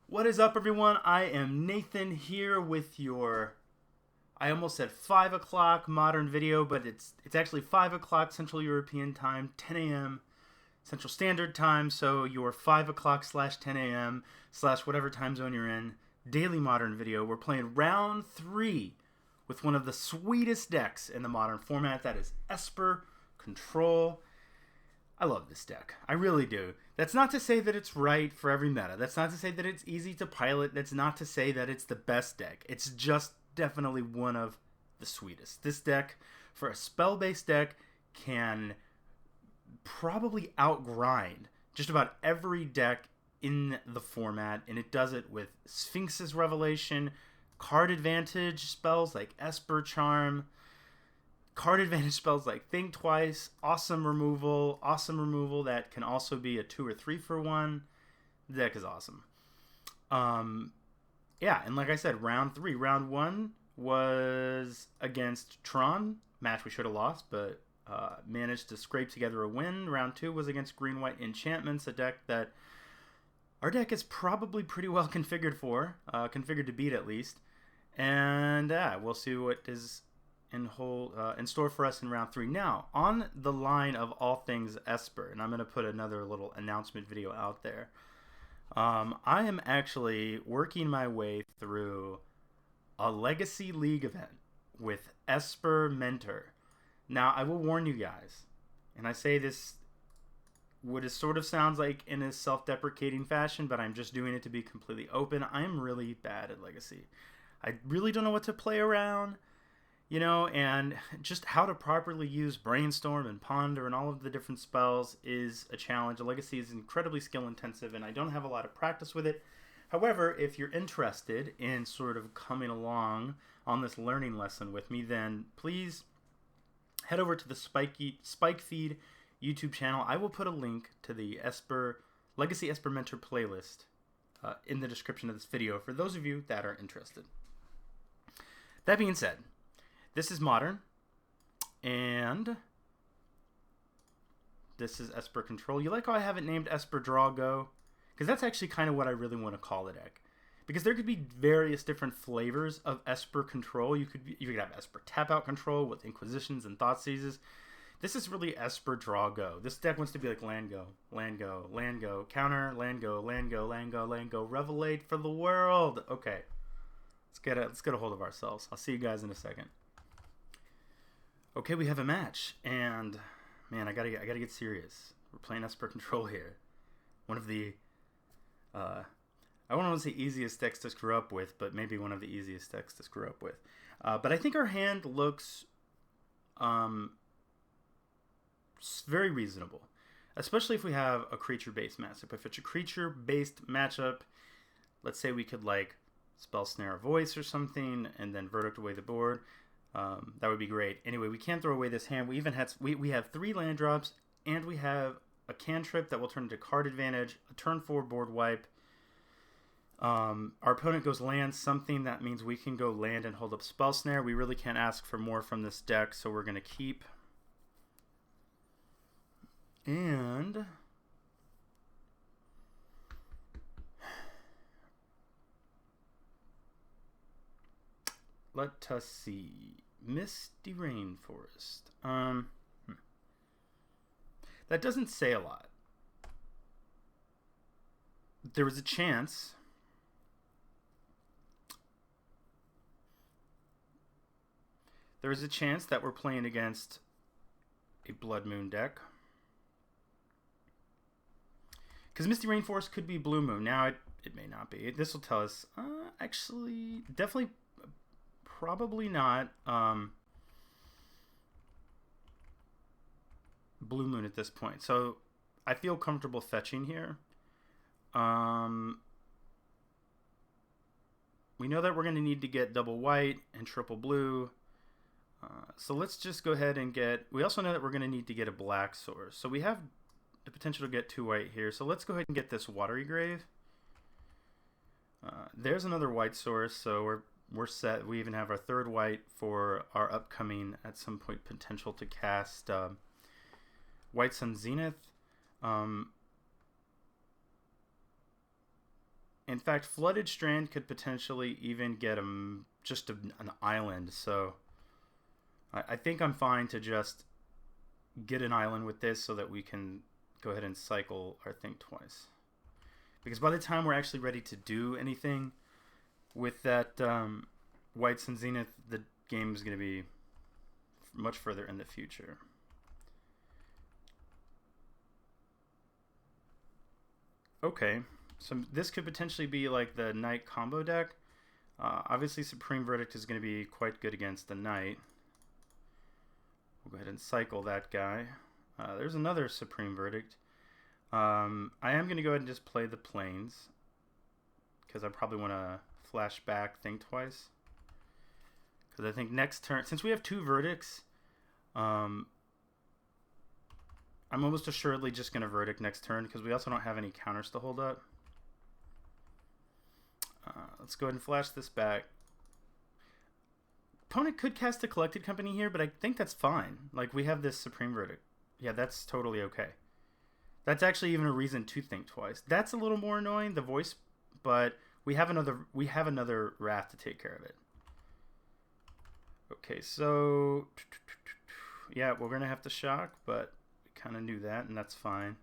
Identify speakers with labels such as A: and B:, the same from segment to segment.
A: What is up, everyone? I am Nathan here with your, I almost said 5 o'clock modern video, but it's actually 5 o'clock Central European time, 10 a.m. Central Standard Time, so your 5 o'clock slash 10 a.m. slash whatever time zone you're in, daily modern video. We're playing round 3 with one of the sweetest decks in the modern format. That is Esper Control. I love this deck. I really do. That's not to say that it's right for every meta. That's not to say that it's easy to pilot. That's not to say that it's the best deck. It's just definitely one of the sweetest. This deck, for a spell-based deck, can probably outgrind just about every deck in the format, and it does it with Sphinx's Revelation, card advantage spells like Esper Charm, card advantage spells like Think Twice, awesome removal that can also be a 2 or 3 for 1. The deck is awesome. Yeah, and like I said, round 1 was against Tron, match we should have lost, but managed to scrape together a win. Round 2 was against Green-White Enchantments, a deck that our deck is probably pretty well configured for, configured to beat at least. And we'll see what is in store for us in round 3. Now, on the line of all things Esper, and I'm going to put another little announcement video out there. I am actually working my way through a Legacy League event with Esper Mentor. Now, I will warn you guys, and I say this what it sort of sounds like in a self-deprecating fashion, but I'm just doing it to be completely open. I am really bad at Legacy. I really don't know what to play around, and just how to properly use Brainstorm and Ponder and all of the different spells is a challenge. Legacy is incredibly skill-intensive, and I don't have a lot of practice with it. However, if you're interested in sort of coming along on this learning lesson with me, then please head over to the Spike Feed YouTube channel. I will put a link to the Legacy Esper Mentor playlist in the description of this video for those of you that are interested. That being said, this is Modern, and this is Esper Control. You like how I have it named Esper Draw Go? Because that's actually kind of what I really want to call the deck. Because there could be various different flavors of Esper Control. You could have Esper Tap Out Control with Inquisitions and Thoughtseizes. This is really Esper Draw Go. This deck wants to be like land go, counter, land go, Revelate for the world. Okay, let's get a hold of ourselves. I'll see you guys in a second. Okay, we have a match, and man, I gotta get serious. We're playing Esper Control here. One of the I don't want to say easiest decks to screw up with, but maybe one of the easiest decks to screw up with. But I think our hand looks very reasonable, especially if we have a creature-based matchup. If it's a creature-based matchup, let's say we could like spell Snare of Voice or something, and then Verdict away the board. That would be great. Anyway, we can't throw away this hand. We even we have 3 land drops, and we have a cantrip that will turn into card advantage, a turn 4 board wipe. Our opponent goes land something. That means we can go land and hold up Spell Snare. We really can't ask for more from this deck, so we're going to keep. And let us see. Misty Rainforest. That doesn't say a lot. There was a chance that we're playing against a Blood Moon deck. Because Misty Rainforest could be Blue Moon. Now it may not be. This will tell us. Actually, definitely, probably not Blue Moon at this point. So I feel comfortable fetching here. We know that we're going to need to get double white and triple blue. So let's just go ahead and get. We also know that we're going to need to get a black source. So we have the potential to get 2 white here. So let's go ahead and get this Watery Grave. There's another white source, so we're set. We even have our 3rd white for our upcoming, at some point, potential to cast White Sun Zenith. In fact, Flooded Strand could potentially even get him just an island. So I think I'm fine to just get an island with this so that we can go ahead and cycle our Think Twice. Because by the time we're actually ready to do anything with that Whites and Zenith, the game is going to be much further in the future. Okay, so this could potentially be like the Knight combo deck. Obviously, Supreme Verdict is going to be quite good against the Knight. We'll go ahead and cycle that guy. There's another Supreme Verdict. I am going to go ahead and just play the Plains, because I probably want to flash back Think Twice. Because I think next turn, since we have 2 Verdicts, I'm almost assuredly just going to Verdict next turn, because we also don't have any counters to hold up. Let's go ahead and flash this back. Opponent could cast a Collected Company here, but I think that's fine. Like, we have this Supreme Verdict. Yeah, that's totally okay. That's actually even a reason to think twice. That's a little more annoying, the voice, but we have another Wrath to take care of it. Okay, so yeah, we're gonna have to shock, but we kind of knew that, and that's fine.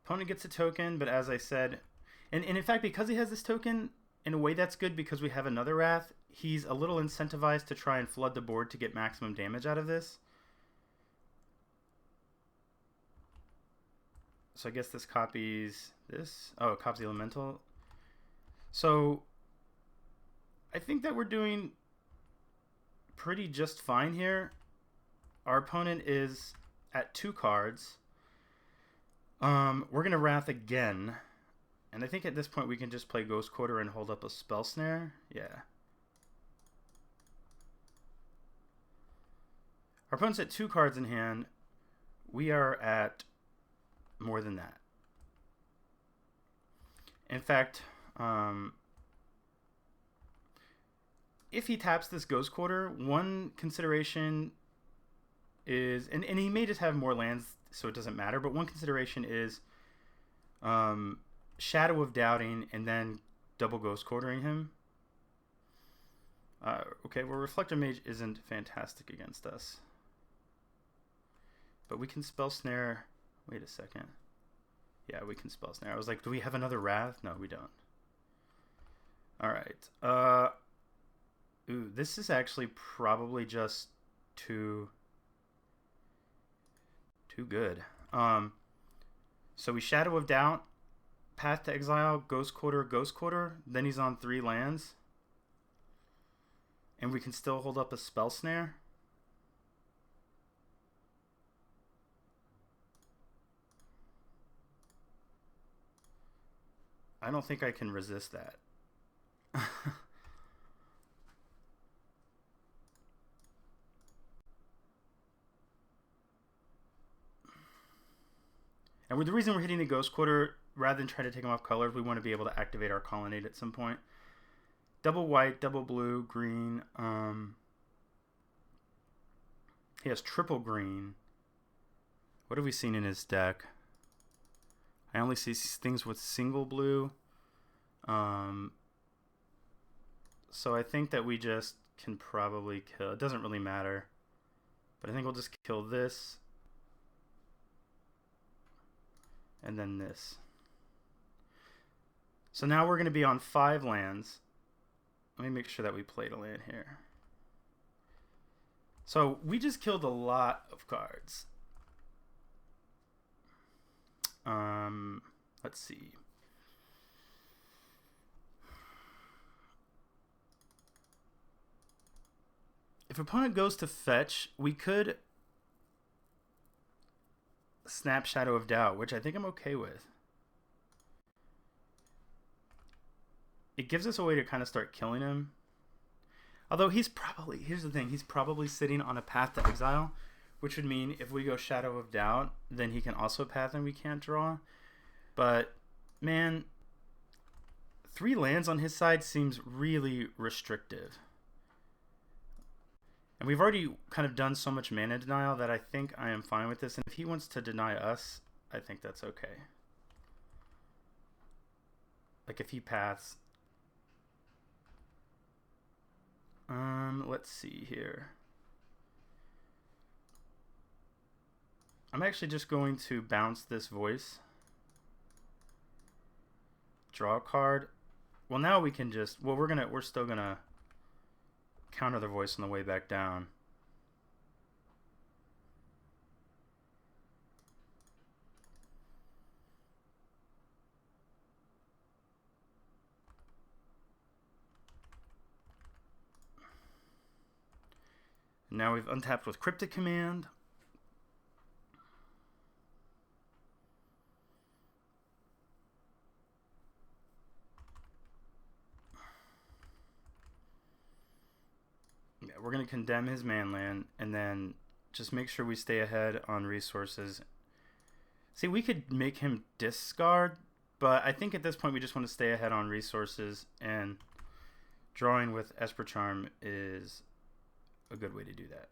A: Opponent gets a token, but as I said, and in fact, because he has this token, in a way that's good because we have another Wrath. He's a little incentivized to try and flood the board to get maximum damage out of this. So I guess this copies this. Oh, it copies the Elemental. So I think that we're doing pretty just fine here. Our opponent is at 2 cards. We're going to Wrath again. And I think at this point we can just play Ghost Quarter and hold up a Spell Snare. Yeah. Our opponent's at 2 cards in hand. We are at more than that. In fact, if he taps this Ghost Quarter, one consideration is, and he may just have more lands, so it doesn't matter, but one consideration is Shadow of Doubting and then double Ghost Quartering him. Okay, well, Reflector Mage isn't fantastic against us. But we can Spell Snare. Wait a second. Yeah, we can Spell Snare. I was like, do we have another Wrath? No, we don't. Alright. Ooh, this is actually probably just too good. So we Shadow of Doubt, Path to Exile, Ghost Quarter, then he's on 3 lands. And we can still hold up a Spell Snare. I don't think I can resist that. And the reason we're hitting the Ghost Quarter, rather than try to take them off color, we want to be able to activate our Colonnade at some point. Double white, double blue, green. He has triple green. What have we seen in his deck? I only see things with single blue. So I think that we just can probably kill. It doesn't really matter. But I think we'll just kill this. And then this. So now we're going to be on 5 lands. Let me make sure that we played a land here. So we just killed a lot of cards. Let's see. If opponent goes to fetch, we could snap Shadow of Doubt, which I think I'm okay with. It gives us a way to kind of start killing him. Although he's probably, here's the thing, he's probably sitting on a Path to Exile, which would mean if we go Shadow of Doubt, then he can also path and we can't draw. But, man, 3 lands on his side seems really restrictive. And we've already kind of done so much mana denial that I think I am fine with this. And if he wants to deny us, I think that's okay. Like if he paths. Let's see here. I'm actually just going to bounce this voice. Draw a card. Well, now we can just, well, we're still gonna counter the voice on the way back down. Now we've untapped with Cryptic Command. Yeah, we're going to condemn his manland and then just make sure we stay ahead on resources. See, we could make him discard, but I think at this point we just want to stay ahead on resources, and drawing with Esper Charm is a good way to do that.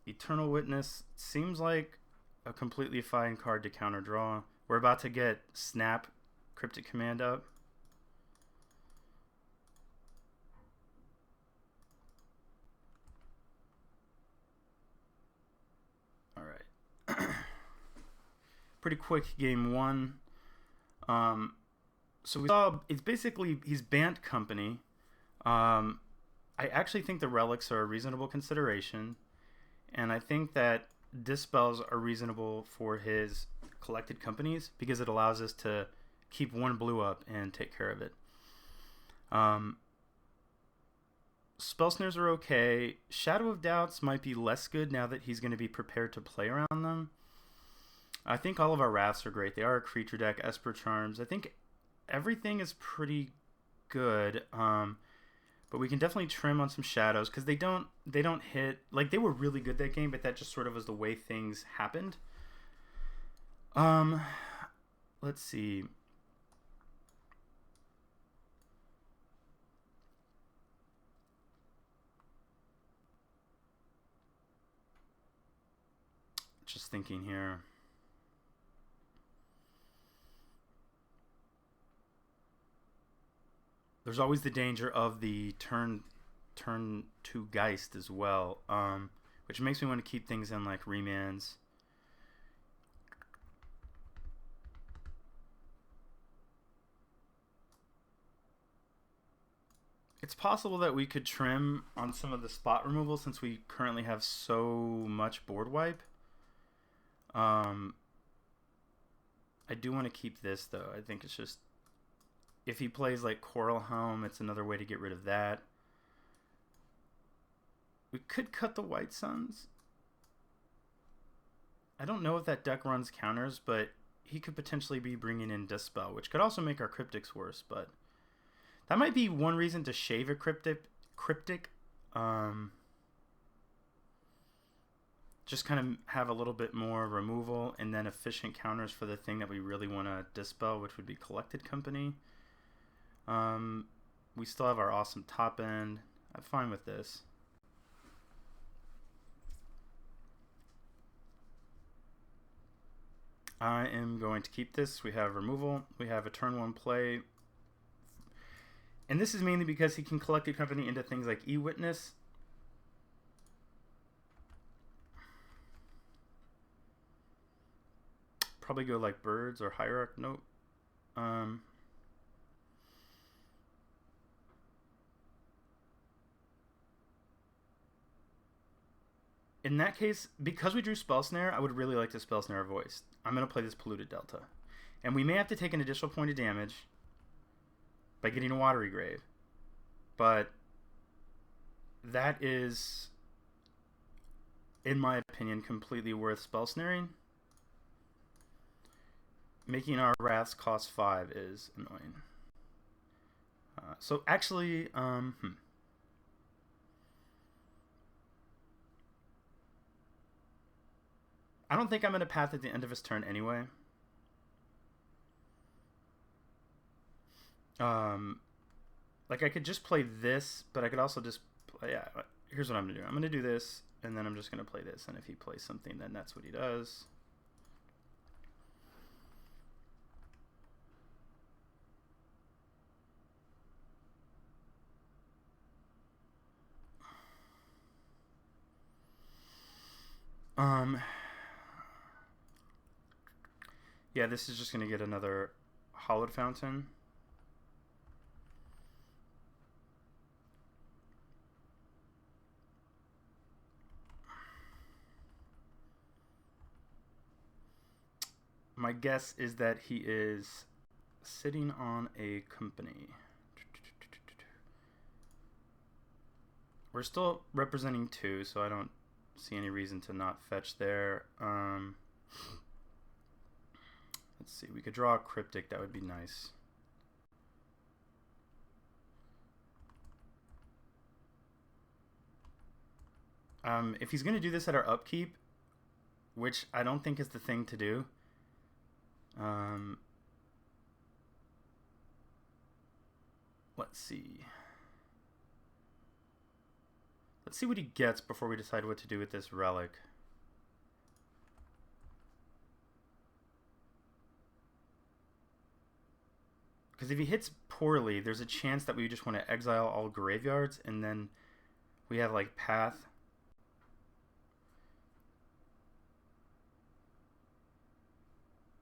A: Eternal Witness seems like a completely fine card to counter draw. We're about to get Snap Cryptic Command up. All right. Pretty quick game one. So we saw it's basically he's Bant Company. I actually think the relics are a reasonable consideration, and I think that dispels are reasonable for his collected companies because it allows us to keep one blue up and take care of it. Spell snares are okay. Shadow of Doubts might be less good now that he's going to be prepared to play around them. I think all of our wraths are great. They are a creature deck. Esper Charms. I think everything is pretty good. But we can definitely trim on some shadows because they don't hit, like they were really good that game, but that just sort of was the way things happened. Let's see. Just thinking here. There's always the danger of the turn 2 Geist as well, which makes me want to keep things in like remands. It's possible that we could trim on some of the spot removal since we currently have so much board wipe. I do want to keep this though. I think it's just, if he plays like Coral Helm, it's another way to get rid of that. We could cut the White Suns. I don't know if that deck runs counters, but he could potentially be bringing in Dispel, which could also make our Cryptics worse, but that might be one reason to shave a Cryptic. Just kind of have a little bit more removal and then efficient counters for the thing that we really want to dispel, which would be Collected Company. We still have our awesome top end. I'm fine with this. I am going to keep this. We have removal. We have a turn 1 play. And this is mainly because he can Collected Company into things like E-Witness. Probably go like Birds or Hierarch. Nope. In that case, because we drew Spell Snare, I would really like to Spell Snare a Voice. I'm going to play this Polluted Delta. And we may have to take an additional point of damage by getting a Watery Grave. But that is, in my opinion, completely worth Spell Snaring. Making our Wraths cost 5 is annoying. So actually, I don't think I'm going to path at the end of his turn anyway. Like I could just play this, but I could also just play, yeah. Here's what I'm gonna do. I'm gonna do this, and then I'm just gonna play this. And if he plays something, then that's what he does. Yeah, this is just gonna get another hollowed fountain. My guess is that he is sitting on a company. We're still representing 2, so I don't see any reason to not fetch there. Let's see, we could draw a cryptic, that would be nice. If he's going to do this at our upkeep, which I don't think is the thing to do, let's see. Let's see what he gets before we decide what to do with this relic. Because if he hits poorly, there's a chance that we just want to exile all graveyards, and then we have like path.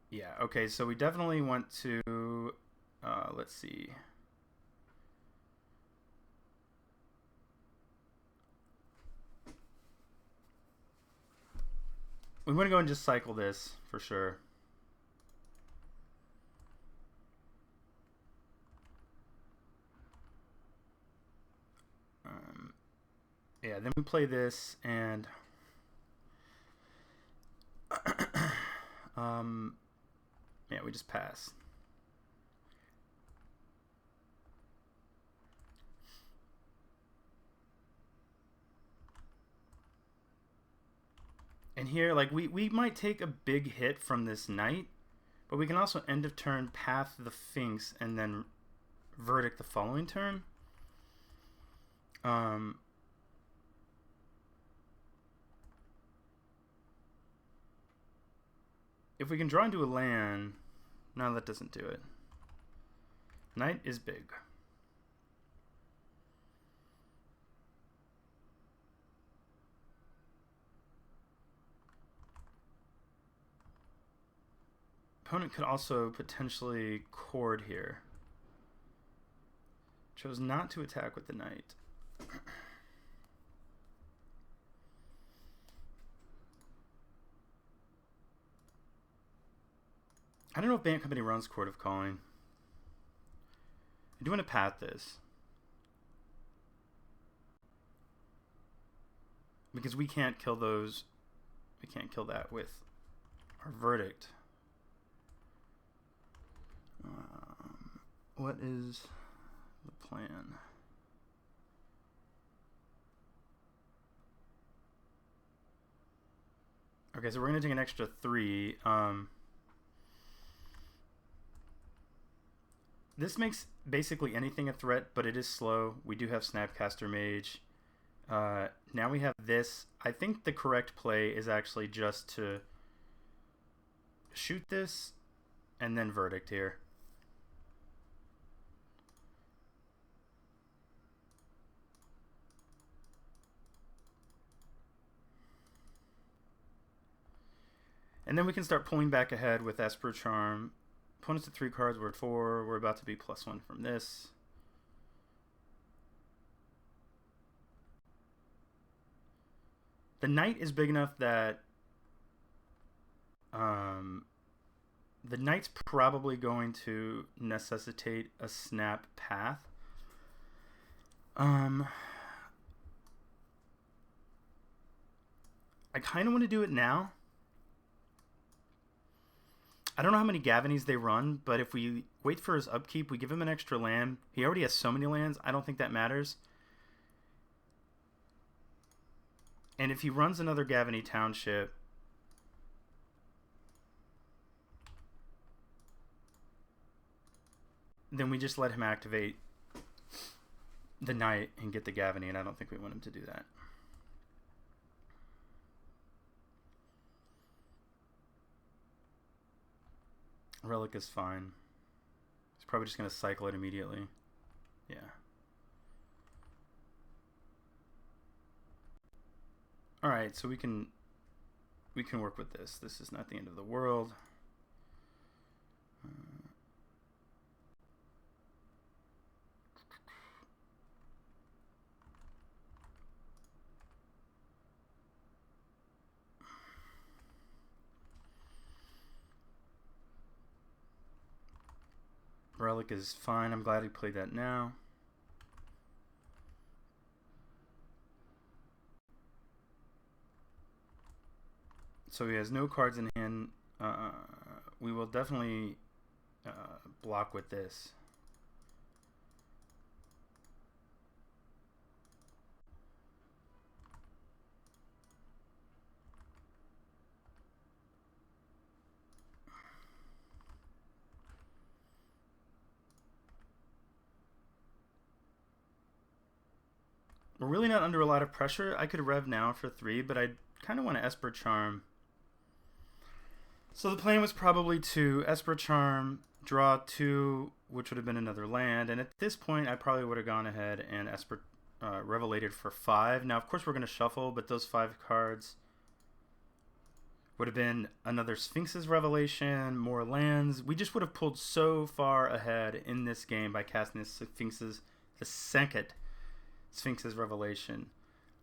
A: Yeah, okay, so we definitely want to, let's see. We want to go and just cycle this for sure. Yeah, then we play this and yeah, we just pass. And here, like, we might take a big hit from this knight, but we can also end of turn path the Sphinx and then verdict the following turn. If we can draw into a land, no, that doesn't do it. Knight is big. Opponent could also potentially chord here. Chose not to attack with the knight. I don't know if Bant Company runs Court of Calling. I do want to path this. Because we can't kill those. We can't kill that with our verdict. What is the plan? Okay, so we're going to take an extra 3. This makes basically anything a threat, but it is slow. We do have Snapcaster Mage. Now we have this. I think the correct play is actually just to shoot this and then verdict here. And then we can start pulling back ahead with Esper Charm. Opponents at 3 cards, we're at 4. We're about to be +1 from this. The knight is big enough that the knight's probably going to necessitate a snap path. I kind of want to do it now. I don't know how many Gavinies they run, but if we wait for his upkeep, we give him an extra land. He already has so many lands, I don't think that matters. And if he runs another Gaviny Township, then we just let him activate the Knight and get the Gavany, and I don't think we want him to do that. Relic is fine. He's probably just going to cycle it immediately. Yeah. Alright, so we can work with this. This is not the end of the world. Relic is fine. I'm glad he played that now. So he has no cards in hand. We will definitely block with this. We're really not under a lot of pressure. I could rev now for 3, but I kind of want to Esper Charm. So the plan was probably to Esper Charm, draw 2, which would have been another land, and at this point I probably would have gone ahead and Esper Revelated for 5. Now of course we're going to shuffle, but those 5 cards would have been another Sphinx's Revelation, more lands. We just would have pulled so far ahead in this game by casting this the second Sphinx's Revelation.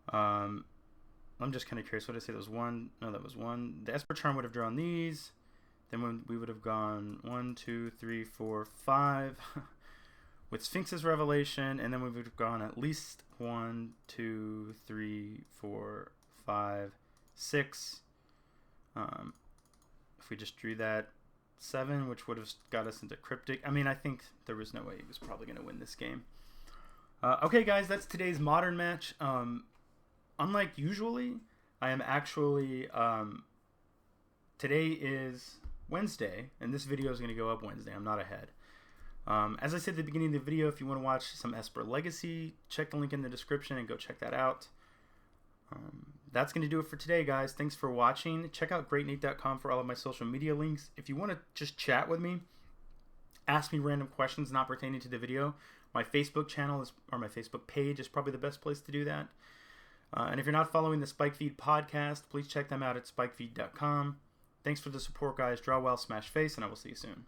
A: I'm just kind of curious. What did I say? That was 1. No, that was 1. The Esper Charm would have drawn these. Then we would have gone 1, 2, 3, 4, 5 with Sphinx's Revelation, and then we would have gone at least 1, 2, 3, 4, 5, 6. If we just drew that 7, which would have got us into Cryptic. I mean, I think there was no way he was probably going to win this game. Okay, guys, that's today's Modern match. Unlike usually, I am actually, today is Wednesday, and this video is going to go up Wednesday. I'm not ahead. As I said at the beginning of the video, if you want to watch some Esper Legacy, check the link in the description and go check that out. That's going to do it for today, guys. Thanks for watching. Check out greatnate.com for all of my social media links. If you want to just chat with me, ask me random questions not pertaining to the video, my Facebook channel or my Facebook page is probably the best place to do that. And if you're not following the Spike Feed podcast, please check them out at spikefeed.com. Thanks for the support, guys. Draw well, smash face, and I will see you soon.